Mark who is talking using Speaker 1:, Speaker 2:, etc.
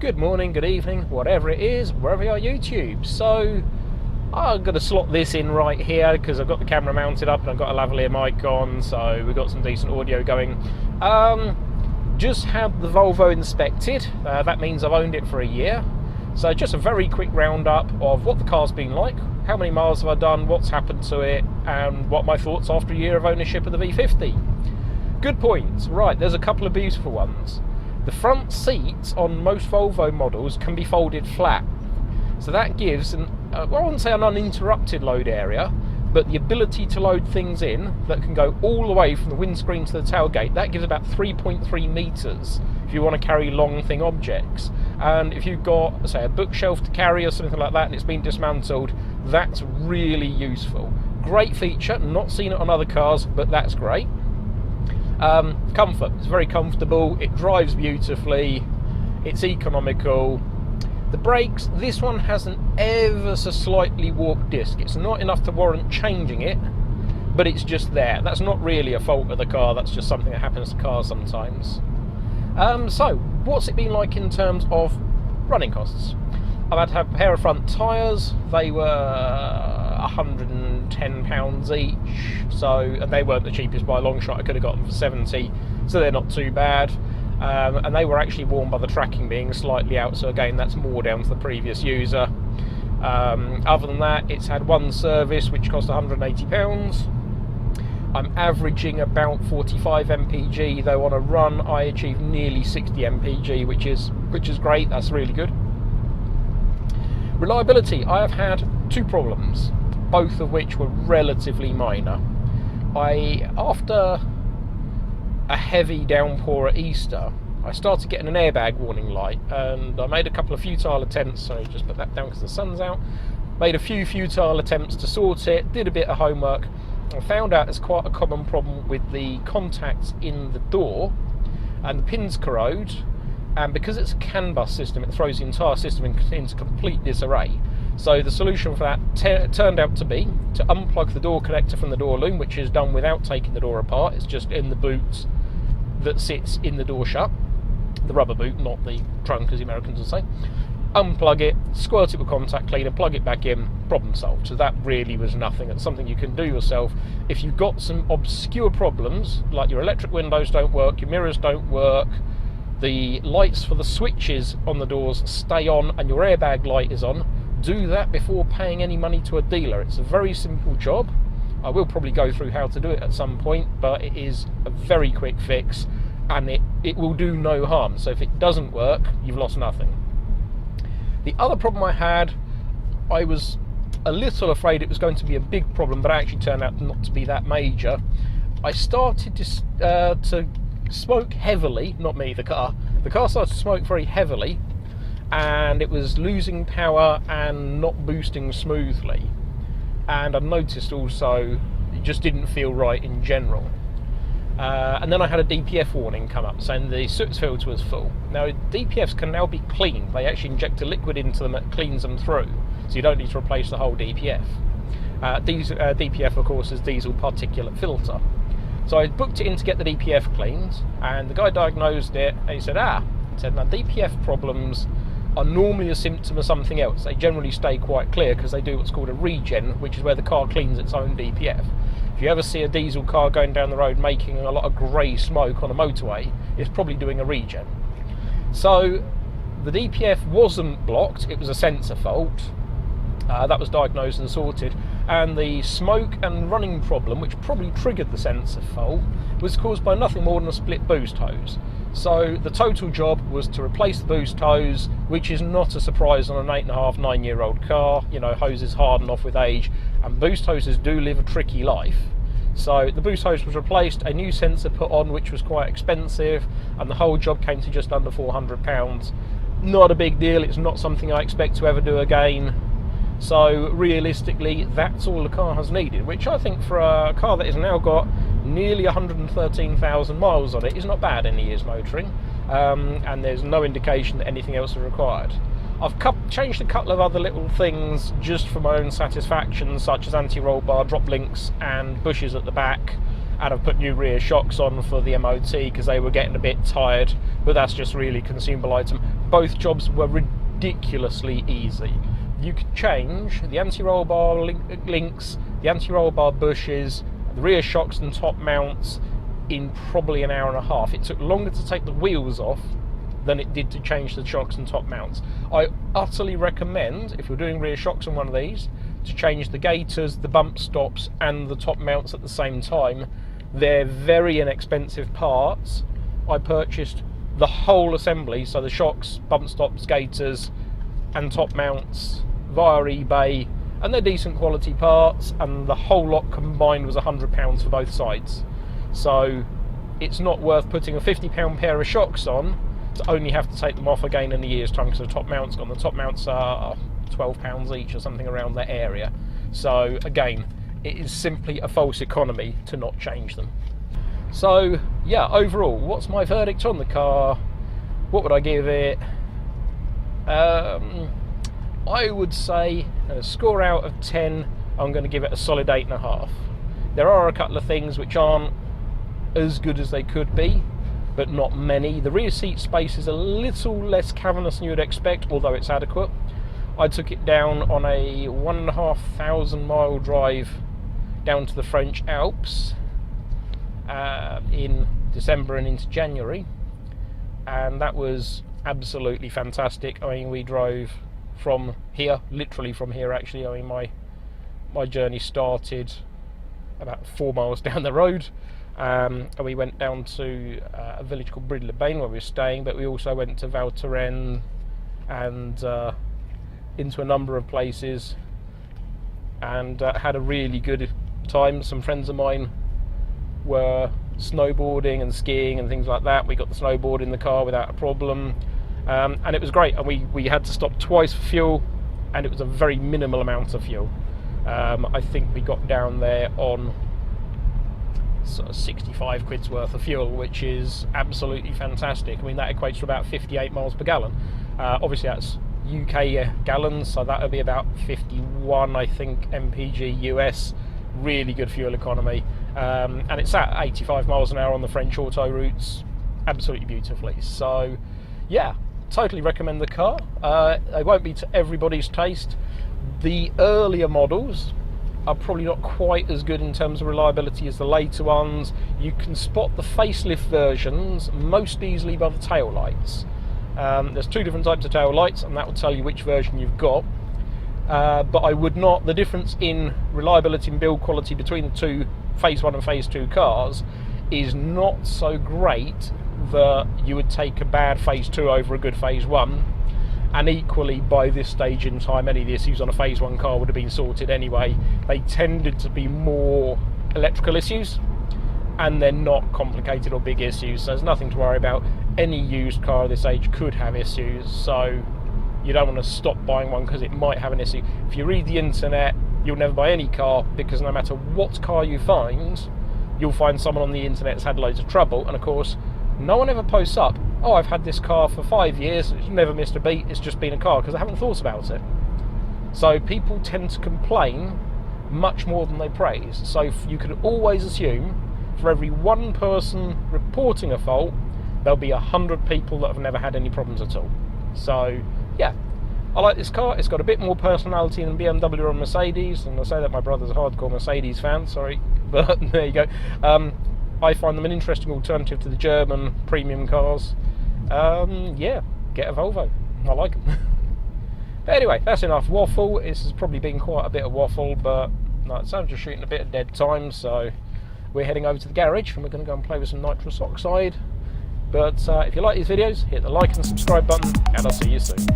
Speaker 1: good morning, good evening, whatever it is, wherever you are YouTube. So I'm going to slot this in right here because I've got the camera mounted up and I've got a lavalier mic on, so we've got some decent audio going. Just had the Volvo inspected. That means I've owned it for a year. So just a very quick roundup of what the car's been like, how many miles have I done, what's happened to it, and what my thoughts after a year of ownership of the V50. Good points. Right, there's a couple of beautiful ones. The front seats on most Volvo models can be folded flat. So that gives, I wouldn't say an uninterrupted load area, but the ability to load things in that can go all the way from the windscreen to the tailgate. That gives about 3.3 metres if you want to carry long thing objects. And if you've got, say, a bookshelf to carry or something like that and it's been dismantled, that's really useful. Great feature, not seen it on other cars, but that's great. Comfort, it's very comfortable, it drives beautifully, it's economical. The brakes, this one has an ever so slightly warped disc. It's not enough to warrant changing it, but it's just there. That's not really a fault of the car, that's just something that happens to cars sometimes. So, what's it been like in terms of running costs? I've had to have a pair of front tyres. They were £110 each, and they weren't the cheapest by a long shot. I could have got them for 70, so they're not too bad. And they were actually worn by the tracking being slightly out, so again, that's more down to the previous user. Other than that, it's had one service, which cost £180. I'm averaging about 45 mpg, though on a run I achieve nearly 60 mpg, which is great. That's really good. Reliability, I have had two problems, both of which were relatively minor. After a heavy downpour at Easter, I started getting an airbag warning light, and I made a couple of futile attempts, so just put that down because the sun's out, made a few futile attempts to sort it, did a bit of homework, and found out it's quite a common problem with the contacts in the door, and the pins corrode. And because it's a CAN bus system, it throws the entire system into complete disarray. So the solution for that turned out to be to unplug the door connector from the door loom, which is done without taking the door apart. It's just in the boot that sits in the door shut. The rubber boot, not the trunk, as the Americans would say. Unplug it, squirt it with contact cleaner, plug it back in, problem solved. So that really was nothing. It's something you can do yourself. If you've got some obscure problems, like your electric windows don't work, your mirrors don't work, the lights for the switches on the doors stay on and your airbag light is on, do that before paying any money to a dealer. It's a very simple job. I will probably go through how to do it at some point, but it is a very quick fix and it will do no harm. So if it doesn't work, you've lost nothing. The other problem I had, I was a little afraid it was going to be a big problem, but it actually turned out not to be that major. I started to smoke heavily, not me, the car started to smoke very heavily, and it was losing power and not boosting smoothly. And I noticed also it just didn't feel right in general. And then I had a DPF warning come up saying the soot filter was full. Now DPFs can now be cleaned. They actually inject a liquid into them that cleans them through, so you don't need to replace the whole DPF. DPF, of course, is diesel particulate filter. So I booked it in to get the DPF cleaned, and the guy diagnosed it, and he said, now DPF problems are normally a symptom of something else. They generally stay quite clear because they do what's called a regen, which is where the car cleans its own DPF. If you ever see a diesel car going down the road making a lot of grey smoke on a motorway, it's probably doing a regen. So the DPF wasn't blocked, it was a sensor fault. That was diagnosed and sorted, and the smoke and running problem, which probably triggered the sensor fault, was caused by nothing more than a split boost hose. So the total job was to replace the boost hose, which is not a surprise on an 8.5, 9-year-old car. You know, hoses harden off with age, and boost hoses do live a tricky life. So the boost hose was replaced, a new sensor put on, which was quite expensive, and the whole job came to just under £400. Not a big deal, it's not something I expect to ever do again. So realistically, that's all the car has needed, which I think for a car that has now got nearly 113,000 miles on it is not bad in a year's motoring, and there's no indication that anything else is required. I've changed a couple of other little things just for my own satisfaction, such as anti-roll bar drop links and bushes at the back, and I've put new rear shocks on for the MOT because they were getting a bit tired, but that's just really a consumable item. Both jobs were ridiculously easy. You could change the anti-roll bar links, the anti-roll bar bushes, the rear shocks and top mounts in probably an hour and a half. It took longer to take the wheels off than it did to change the shocks and top mounts. I utterly recommend, if you're doing rear shocks on one of these, to change the gaiters, the bump stops and the top mounts at the same time. They're very inexpensive parts. I purchased the whole assembly, so the shocks, bump stops, gaiters and top mounts via eBay, and they're decent quality parts, and the whole lot combined was £100 for both sides. So it's not worth putting a £50 pair of shocks on to only have to take them off again in a year's time because the top mounts gone. The top mounts are £12 each or something around that area. So again, it is simply a false economy to not change them. So yeah, overall, what's my verdict on the car? What would I give it? I would say, a score out of 10, I'm going to give it a solid 8.5. There are a couple of things which aren't as good as they could be, but not many. The rear seat space is a little less cavernous than you would expect, although it's adequate. I took it down on a 1,500 mile drive down to the French Alps in December and into January, and that was absolutely fantastic. I mean, we drove from here, literally from here actually. I mean, my journey started about 4 miles down the road, and we went down to a village called Brid-le-Bain where we were staying, but we also went to Val Thorens and into a number of places, and had a really good time. Some friends of mine were snowboarding and skiing and things like that. We got the snowboard in the car without a problem, and it was great. And we had to stop twice for fuel, and it was a very minimal amount of fuel. I think we got down there on sort of 65 quid's worth of fuel, which is absolutely fantastic. I mean, that equates to about 58 miles per gallon. Obviously that's UK gallons, so that would be about 51, I think, mpg US. Really good fuel economy, and it's at 85 miles an hour on the French auto routes, absolutely beautifully. So yeah, totally recommend the car. They won't be to everybody's taste. The earlier models are probably not quite as good in terms of reliability as the later ones. You can spot the facelift versions most easily by the tail lights. There's two different types of tail lights, and that will tell you which version you've got. But I would not, the difference in reliability and build quality between the two Phase 1 and Phase 2 cars is not so great that you would take a bad Phase 2 over a good Phase 1. And equally, by this stage in time, any of the issues on a Phase 1 car would have been sorted anyway. They tended to be more electrical issues, and they're not complicated or big issues, so there's nothing to worry about. Any used car of this age could have issues, so you don't want to stop buying one because it might have an issue. If you read the internet, you'll never buy any car, because no matter what car you find, you'll find someone on the internet that's had loads of trouble. And of course, no one ever posts up, oh, I've had this car for 5 years, it's never missed a beat, it's just been a car, because I haven't thought about it. So people tend to complain much more than they praise. So you can always assume for every one person reporting a fault, there'll be 100 people that have never had any problems at all. So yeah, I like this car. It's got a bit more personality than BMW or Mercedes, and I say that my brother's a hardcore Mercedes fan, sorry, but there you go. I find them an interesting alternative to the German premium cars. Yeah, get a Volvo. I like them. But anyway, that's enough waffle. This has probably been quite a bit of waffle, but no, it sounds just shooting a bit of dead time, so we're heading over to the garage and we're going to go and play with some nitrous oxide. But if you like these videos, hit the like and subscribe button, and I'll see you soon.